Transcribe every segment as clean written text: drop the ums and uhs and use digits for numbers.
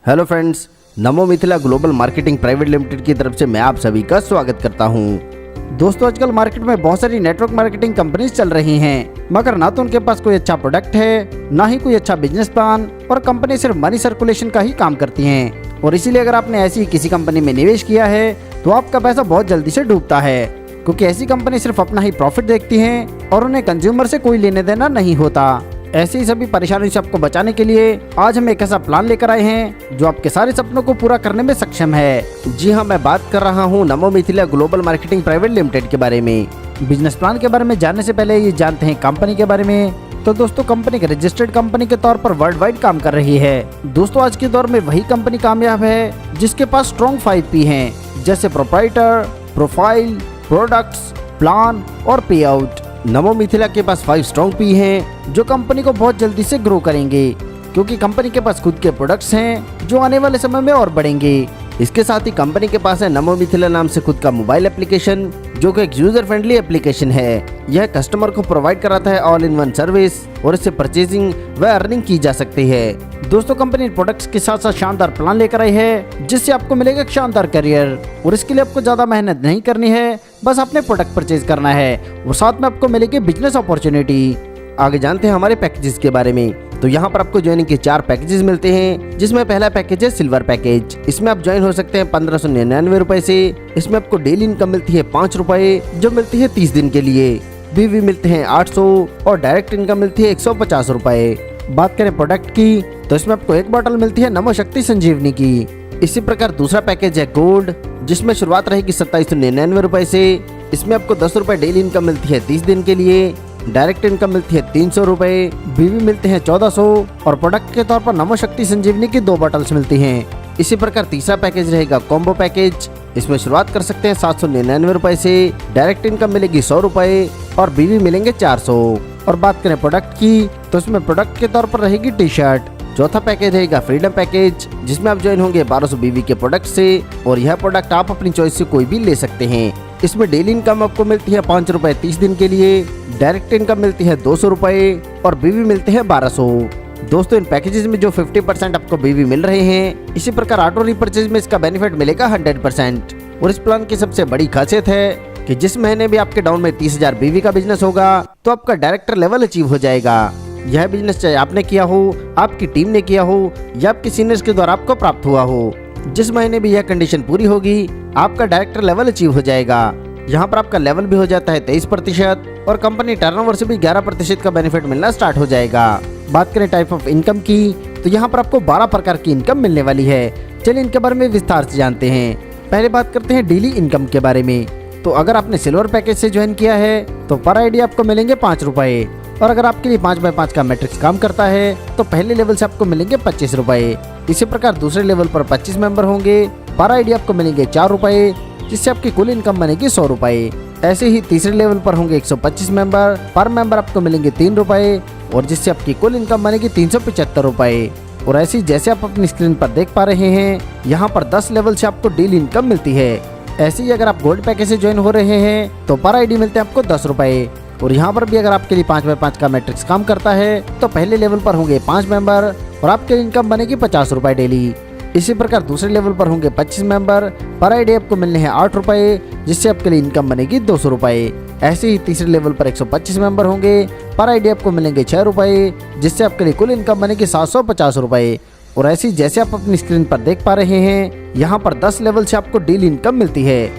Hello friends, नमो Mithila global marketing private limited की तरफ से मैं आप सभी का स्वागत करता हूं। दोस्तों, आजकल मार्केट में बहुत सारी नेटवर्क मार्केटिंग कंपनीज चल रही हैं, मगर ना तो उनके पास कोई अच्छा प्रोडक्ट है, ना ही कोई अच्छा बिजनेस प्लान, और कंपनी सिर्फ मनी सर्कुलेशन का ही काम करती हैं। और इसीलिए अगर आपने ऐसी किसी कंपनी में निवेश किया है तो आपका पैसा बहुत जल्दी से डूबता है, क्योंकि ऐसी कंपनी सिर्फ अपना ही प्रॉफिट देखती हैं और उन्हें कंज्यूमर से कोई लेने देना नहीं होता। ऐसी ही सभी परेशानियों से आपको बचाने के लिए आज हम एक ऐसा प्लान लेकर आए हैं जो आपके सारे सपनों को पूरा करने में सक्षम है। जी हाँ, मैं बात कर रहा हूँ नमो Mithila global marketing private limited के बारे में। बिजनेस प्लान के बारे में जानने से पहले ये जानते हैं कंपनी के बारे में। तो दोस्तों, कंपनी एक रजिस्टर्ड कंपनी के तौर पर वर्ल्ड वाइड काम कर रही है। दोस्तों, आज के दौर में वही कंपनी कामयाब है जिसके पास स्ट्रॉन्ग 5P हैं, जैसे प्रोप्राइटर, प्रोफाइल, प्रोडक्ट्स, प्लान और पे आउट। नमो मिथिला के पास 5 स्ट्रॉन्ग P हैं जो कंपनी को बहुत जल्दी से ग्रो करेंगे, क्योंकि कंपनी के पास खुद के प्रोडक्ट्स हैं जो आने वाले समय में और बढ़ेंगे। इसके साथ ही कंपनी के पास है नमो मिथिला नाम से खुद का मोबाइल एप्लीकेशन, जो कि एक यूजर फ्रेंडली एप्लीकेशन है। यह कस्टमर को प्रोवाइड कराता है ऑल इन वन सर्विस, और इससे परचेजिंग व अर्निंग की जा सकती है। दोस्तों, कंपनी प्रोडक्ट्स के साथ साथ शानदार प्लान लेकर आई है जिससे आपको मिलेगा एक शानदार करियर, और इसके लिए आपको ज्यादा मेहनत नहीं करनी है, बस अपने प्रोडक्ट परचेज करना है और साथ में आपको मिलेगी बिजनेस अपॉर्चुनिटी। आगे जानते हैं हमारे पैकेजेस के बारे में। तो यहाँ पर आपको ज्वाइनिंग के 4 पैकेजेस मिलते हैं, जिसमें पहला पैकेज है सिल्वर पैकेज। इसमें आप ज्वाइन हो सकते हैं 1599 रुपए से। इसमें आपको डेली इनकम मिलती है 5 रुपए, जो मिलती है 30 दिन के लिए। बीवी मिलते हैं 800 और डायरेक्ट इनकम मिलती है 150 रुपए। बात करें प्रोडक्ट की, तो इसमें आपको एक बॉटल मिलती है नमो शक्ति संजीवनी की। इसी प्रकार दूसरा पैकेज है गोल्ड, जिसमें शुरुआत रहेगी 2799 रुपए से। इसमें आपको 10 रुपए डेली इनकम मिलती है 30 दिन के लिए। डायरेक्ट इनकम मिलती है 300 रुपए, बीवी मिलते हैं 1400 और प्रोडक्ट के तौर पर नमो शक्ति संजीवनी की 2 बॉटल्स मिलती हैं। इसी प्रकार तीसरा पैकेज रहेगा कॉम्बो पैकेज। इसमें शुरुआत कर सकते हैं 799 रुपए से। डायरेक्ट इनकम मिलेगी 100 रुपए और बीवी मिलेंगे 400। और बात करें प्रोडक्ट की, तो इसमें प्रोडक्ट के तौर पर रहेगी टी शर्ट। चौथा पैकेज रहेगा फ्रीडम पैकेज, जिसमें आप ज्वाइन होंगे 1200 बीवी के प्रोडक्ट से, और यह प्रोडक्ट आप अपनी चॉइस से कोई भी ले सकते हैं। इसमें डेली इनकम आपको मिलती है 5 रुपए 30 दिन के लिए। डायरेक्ट इनकम मिलती है 200 रुपए और बीवी मिलते हैं 1200। दोस्तों, इन पैकेजेस में जो 50% आपको बीवी मिल रहे हैं, इसी प्रकार ऑटो रीपरचेज में इसका बेनिफिट मिलेगा 100%। और इस प्लान की सबसे बड़ी खासियत है कि जिस महीने भी आपके डाउन में 30,000 बीवी का बिजनेस होगा तो आपका डायरेक्टर लेवल अचीव हो जाएगा। यह बिजनेस चाहे आपने किया हो, आपकी टीम ने किया हो या आपके सीनियर्स के द्वारा आपको प्राप्त हुआ हो, जिस महीने भी यह कंडीशन पूरी होगी आपका डायरेक्टर लेवल अचीव हो जाएगा। यहाँ पर आपका लेवल भी हो जाता है 23% और कंपनी टर्नओवर से भी 11% का बेनिफिट मिलना स्टार्ट हो जाएगा। बात करें टाइप ऑफ इनकम की, तो यहाँ पर आपको 12 प्रकार की इनकम मिलने वाली है। चलिए इनके बारे में विस्तार से जानते हैं। पहले बात करते हैं डेली इनकम के बारे में। तो अगर आपने सिल्वर पैकेज से ज्वाइन किया है तो पर आईडी आपको मिलेंगे 5 रुपए, और अगर आपके लिए 5x5 का मैट्रिक्स काम करता है तो पहले लेवल से आपको मिलेंगे 25 रुपए। इसी प्रकार दूसरे लेवल पर 25 मेंबर होंगे, पर आईडी आपको मिलेंगे 4 रुपए, जिससे आपकी कुल इनकम बनेगी 100 रुपए। ऐसे ही तीसरे लेवल पर होंगे 125 मेंबर, पर मेंबर आपको मिलेंगे 3 रुपए, और जिससे आपकी कुल इनकम बनेगी 375 रुपए। और ऐसे ही जैसे आप अपनी स्क्रीन पर देख पा रहे हैं, यहाँ पर 10 लेवल से आपको डेली इनकम मिलती है। ऐसे ही अगर आप गोल्ड पैकेज से ज्वाइन हो रहे हैं तो पर आईडी मिलते हैं आपको 10 रुपए, और यहाँ पर भी अगर आपके लिए 5x5 का मैट्रिक्स काम करता है तो पहले लेवल पर होंगे 5 मेंबर और आपकी इनकम बनेगी 50 रुपए डेली। इसी प्रकार दूसरे लेवल पर होंगे 25 मेंबर, पर आईडी आपको मिलने हैं 8 रुपए, जिससे आपके लिए इनकम बनेगी 200 रुपए। ऐसे ही तीसरे लेवल पर 125 मेंबर होंगे, पर आईडी आपको मिलेंगे 6 रुपए, जिससे आपके लिए कुल इनकम बनेगी 750 रुपए। और ऐसे ही जैसे आप अपनी स्क्रीन पर देख पा रहे हैं, यहाँ पर 10 लेवल से आपको डेली इनकम मिलती है।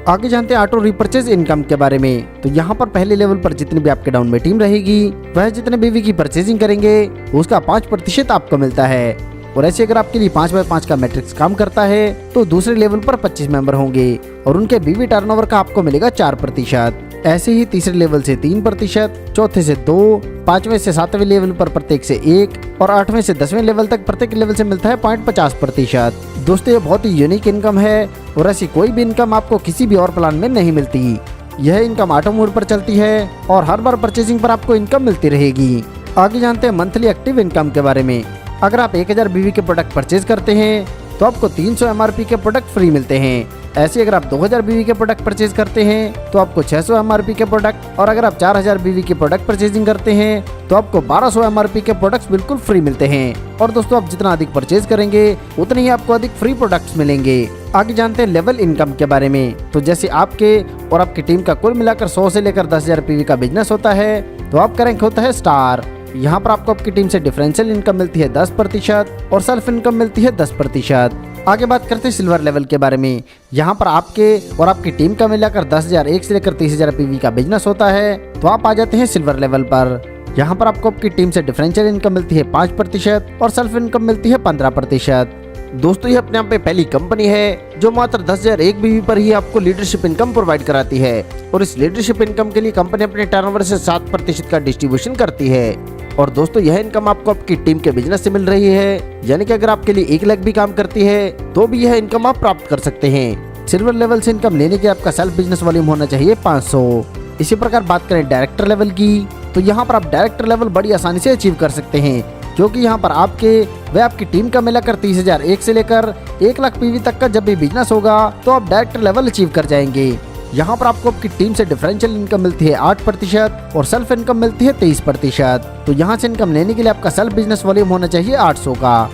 आगे जानते हैं ऑटो रीपरचेज इनकम के बारे में। तो यहाँ पर पहले लेवल पर जितनी भी आपके डाउन में टीम रहेगी, वह जितने बीवी की परचेजिंग करेंगे उसका 5% आपको मिलता है। और ऐसे अगर आपके लिए 5x5 का मैट्रिक्स काम करता है तो दूसरे लेवल पर 25 मेंबर होंगे और उनके बीवी टर्नओवर का आपको मिलेगा 4%। ऐसे ही तीसरे लेवल से 3%, चौथे से 2, 5वें से 7वें लेवल पर प्रत्येक से 1 और 8वें से 10वें लेवल तक प्रत्येक लेवल से मिलता है 0.50%। दोस्तों, ये बहुत ही यूनिक इनकम है और ऐसी कोई भी इनकम आपको किसी भी और प्लान में नहीं मिलती। यह इनकम ऑटो मोड पर चलती है और हर बार परचेजिंग पर आपको इनकम मिलती रहेगी। आगे जानते हैं मंथली एक्टिव इनकम के बारे में। अगर आप 1000 बीवी के प्रोडक्ट परचेज करते हैं तो आपको 300 MRP के प्रोडक्ट फ्री मिलते हैं। ऐसे अगर आप 2000 बीवी के प्रोडक्ट परचेज करते हैं तो आपको 600 MRP के प्रोडक्ट, और अगर आप 4000 बीवी के प्रोडक्ट परचेजिंग करते हैं तो आपको 1200 MRP के प्रोडक्ट्स बिल्कुल फ्री मिलते हैं। और दोस्तों, आप जितना अधिक परचेज करेंगे उतने ही आपको अधिक फ्री प्रोडक्ट्स मिलेंगे। आगे जानते हैं लेवल इनकम के बारे में। तो जैसे आपके और आपकी टीम का कुल मिलाकर 100 से लेकर 10,000 PV का बिजनेस होता है तो आपका रैंक होता है स्टार। यहाँ पर आपको आपकी टीम से डिफरेंशियल इनकम मिलती है 10% और सेल्फ इनकम मिलती है 10%। आगे बात करते हैं सिल्वर लेवल के बारे में। यहाँ पर आपके और आपकी टीम का मिलाकर 10,001 से लेकर 30,000 PV का बिजनेस होता है तो आप आ जाते हैं सिल्वर लेवल पर। यहाँ पर आपको आपकी टीम से डिफरेंशियल इनकम मिलती है 5% और सेल्फ इनकम मिलती है 15%। दोस्तों, ये अपने आप में पहली कंपनी है जो मात्र 10,001 बीवी पर ही आपको लीडरशिप इनकम प्रोवाइड कराती है, और इस लीडरशिप इनकम के लिए कंपनी अपने टर्नओवर से 7% का डिस्ट्रीब्यूशन करती है। और दोस्तों, यह इनकम आपको आपकी टीम के बिजनेस से मिल रही है, यानी कि अगर आपके लिए 1 लाख भी काम करती है तो भी यह इनकम आप प्राप्त कर सकते हैं। सिल्वर लेवल से इनकम लेने के आपका सेल्फ बिजनेस वॉल्यूम होना चाहिए 500। इसी प्रकार बात करें डायरेक्टर लेवल की, तो यहाँ पर आप डायरेक्टर लेवल बड़ी आसानी से अचीव कर सकते हैं, क्योंकि यहाँ पर आपके व आपकी टीम का मिलाकर 30,001 से लेकर 1 लाख PV तक का जब भी बिजनेस होगा तो आप डायरेक्टर लेवल अचीव कर जाएंगे। यहाँ पर आपको आपकी टीम से डिफरेंशियल इनकम मिलती है 8% और सेल्फ इनकम मिलती है 23%। तो यहाँ से इनकम लेने के लिए आपका सेल्फ बिजनेस वॉल्यूम होना चाहिए 800 का।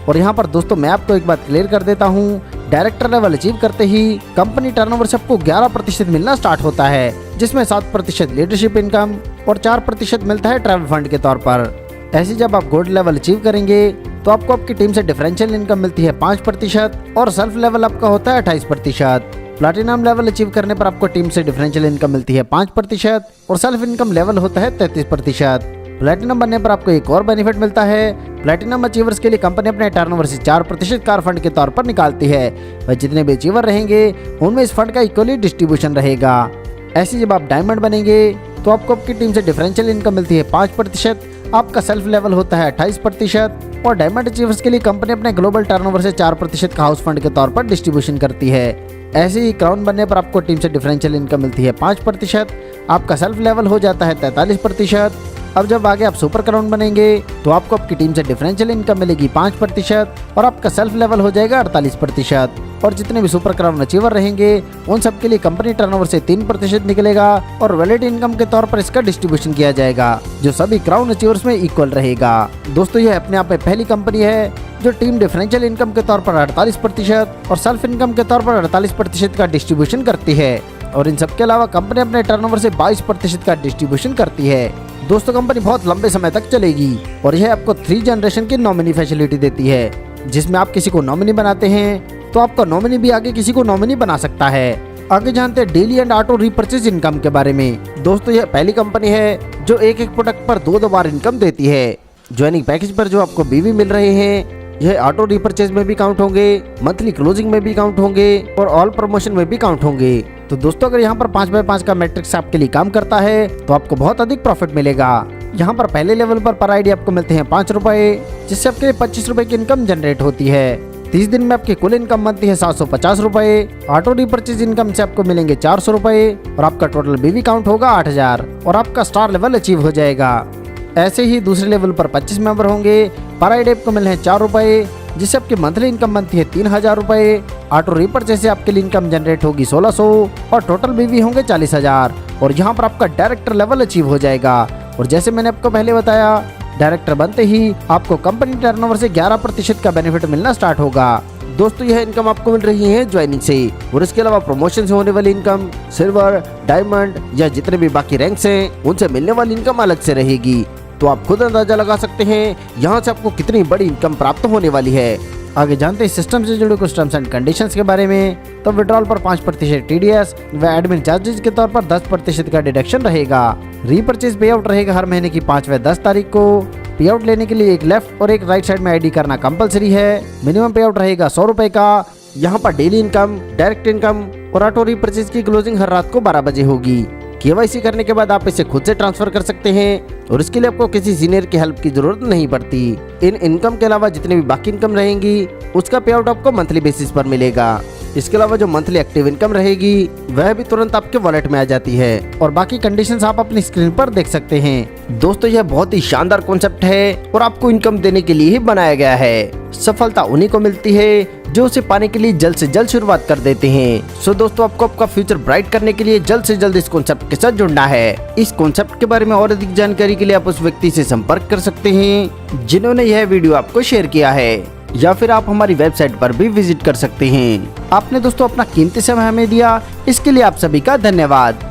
और यहाँ पर दोस्तों, मैं आपको एक बात क्लियर कर देता हूँ, डायरेक्टर लेवल अचीव करते ही कंपनी टर्नओवर से आपको 11% मिलना स्टार्ट होता है, जिसमें 7% लीडरशिप इनकम और 4% मिलता है ट्रैवल फंड के तौर पर। ऐसे जब आप गोल्ड लेवल अचीव करेंगे तो आपको आपकी टीम से डिफरेंशियल इनकम मिलती है 5% और सेल्फ लेवल आपका होता है 28%। प्लैटिनम लेवल अचीव करने पर आपको टीम से डिफरेंशियल इनकम मिलती है 5% और सेल्फ इनकम लेवल होता है 33%। प्लैटिनम बनने पर आपको एक और बेनिफिट मिलता है। प्लैटिनम अचीवर्स के लिए कंपनी अपने टर्नओवर से 4% कार फंड के तौर पर निकालती है, वह जितने भी अचीवर रहेंगे उनमें इस फंड का इक्वली डिस्ट्रीब्यूशन रहेगा। ऐसे जब आप डायमंड बनेंगे तो आपको आपकी टीम से डिफरेंशियल इनकम मिलती है 5%, आपका सेल्फ लेवल होता है 28% और डायमंड अचीवर्स के लिए कंपनी अपने ग्लोबल टर्नओवर से 4% का हाउस फंड के तौर पर डिस्ट्रीब्यूशन करती है। ऐसे ही क्राउन बनने पर आपको टीम से डिफरेंशियल इनकम मिलती है 5%, आपका सेल्फ लेवल हो जाता है 43%। अब जब आगे आप सुपर क्राउन बनेंगे तो आपको आपकी टीम से डिफरेंशियल इनकम मिलेगी 5% और आपका सेल्फ लेवल हो जाएगा 48%। और जितने भी सुपर क्राउन अचीवर रहेंगे उन सब के लिए कंपनी टर्नओवर से 3% निकलेगा और वैलिड इनकम के तौर पर इसका डिस्ट्रीब्यूशन किया जाएगा, जो सभी क्राउन अचीवर्स में इक्वल रहेगा। दोस्तों, यह अपने आप में पहली कंपनी है जो टीम डिफरेंशियल इनकम के तौर पर 48% और सेल्फ इनकम के तौर पर 48% का डिस्ट्रीब्यूशन करती है, और इन सब के अलावा कंपनी अपने टर्नओवर से 22% का डिस्ट्रीब्यूशन करती है। दोस्तों, कंपनी बहुत लंबे समय तक चलेगी और यह आपको 3 जनरेशन की नॉमिनी फैसिलिटी देती है, जिसमें आप किसी को नॉमिनी बनाते हैं तो आपका नॉमिनी भी आगे किसी को नॉमिनी बना सकता है। आगे जानते हैं daily and auto repurchase income के बारे में। दोस्तों, यह पहली कंपनी है जो एक प्रोडक्ट पर 2 बार इनकम देती है। ज्वाइनिंग पैकेज पर जो आपको बीवी मिल रहे हैं यह ऑटो रीपर्चेज में भी काउंट होंगे, मंथली क्लोजिंग में भी काउंट होंगे और ऑल प्रमोशन में भी काउंट होंगे। तो दोस्तों, अगर यहाँ पर 5x5 का मैट्रिक्स आपके लिए काम करता है तो आपको बहुत अधिक प्रॉफिट मिलेगा। यहाँ पर पहले लेवल पर आईडी आपको मिलते हैं 5 रुपए, जिससे आपके लिए 25 रुपए की इनकम जनरेट होती है। 30 दिन में आपकी कुल इनकम बनती है 750 रुपए। ऑटो रीपर्चेज इनकम से आपको मिलेंगे 400 रुपए और आपका टोटल बीवी काउंट होगा 8000 और आपका स्टार लेवल अचीव हो जाएगा। ऐसे ही दूसरे लेवल पर 25 मेंबर होंगे। पर आईडी आपको मिले हैं 4 रुपए, जिससे आपकी मंथली इनकम बनती है 3000 रुपए। ऑटो रीपर्चेज से आपके लिए इनकम जनरेट होगी 1600 और टोटल बीवी होंगे 40,000 और यहाँ पर आपका डायरेक्टर लेवल अचीव हो जाएगा। और जैसे मैंने आपको पहले बताया, डायरेक्टर बनते ही आपको कंपनी टर्नओवर से 11% का बेनिफिट मिलना स्टार्ट होगा। दोस्तों, यह इनकम आपको मिल रही है ज्वाइनिंग से, और इसके अलावा प्रमोशन से होने वाली इनकम, सिल्वर, डायमंड या जितने भी बाकी रैंक्स हैं उनसे मिलने वाली इनकम अलग से रहेगी। तो आप खुद अंदाजा लगा सकते हैं यहाँ से आपको कितनी बड़ी इनकम प्राप्त होने वाली है। आगे जानते हैं सिस्टम से जुड़े कुछ टर्म्स एंड कंडीशंस के बारे में। तो विड्रॉल पर 5% TDS व एडमिन चार्जेज के तौर पर 10% का डिडक्शन रहेगा। रीपर्चेज पे आउट रहेगा हर महीने की 5 व 10 तारीख को। पे आउट लेने के लिए एक लेफ्ट और एक राइट साइड में आईडी करना कंपलसरी है। मिनिमम पे आउट रहेगा 100 रुपए का। यहाँ पर डेली इनकम, डायरेक्ट इनकम और ऑटो रीपर्चेज की क्लोजिंग हर रात को 12 बजे होगी। KYC करने के बाद आप इसे खुद से ट्रांसफर कर सकते हैं और इसके लिए आपको किसी सीनियर की हेल्प की जरूरत नहीं पड़ती। इन इनकम के अलावा जितनी भी बाकी इनकम रहेंगी उसका पे आउट आपको मंथली बेसिस पर मिलेगा। इसके अलावा जो मंथली एक्टिव इनकम रहेगी वह भी तुरंत आपके वॉलेट में आ जाती है और बाकी कंडीशंस आप अपनी स्क्रीन पर देख सकते हैं। दोस्तों यह बहुत ही शानदार कॉन्सेप्ट है और आपको इनकम देने के लिए ही बनाया गया है। सफलता उन्हीं को मिलती है जो उसे पाने के लिए जल्द से जल्द शुरुआत कर देते हैं। सो दोस्तों आपको आपका फ्यूचर ब्राइट करने के लिए जल्द से जल्द इस कॉन्सेप्ट के साथ जुड़ना है। इस कॉन्सेप्ट के बारे में और अधिक जानकारी के लिए आप उस व्यक्ति से संपर्क कर सकते हैं जिन्होंने यह वीडियो आपको शेयर किया है, या फिर आप हमारी वेबसाइट पर भी विजिट कर सकते हैं। आपने दोस्तों अपना कीमती समय हमें दिया, इसके लिए आप सभी का धन्यवाद।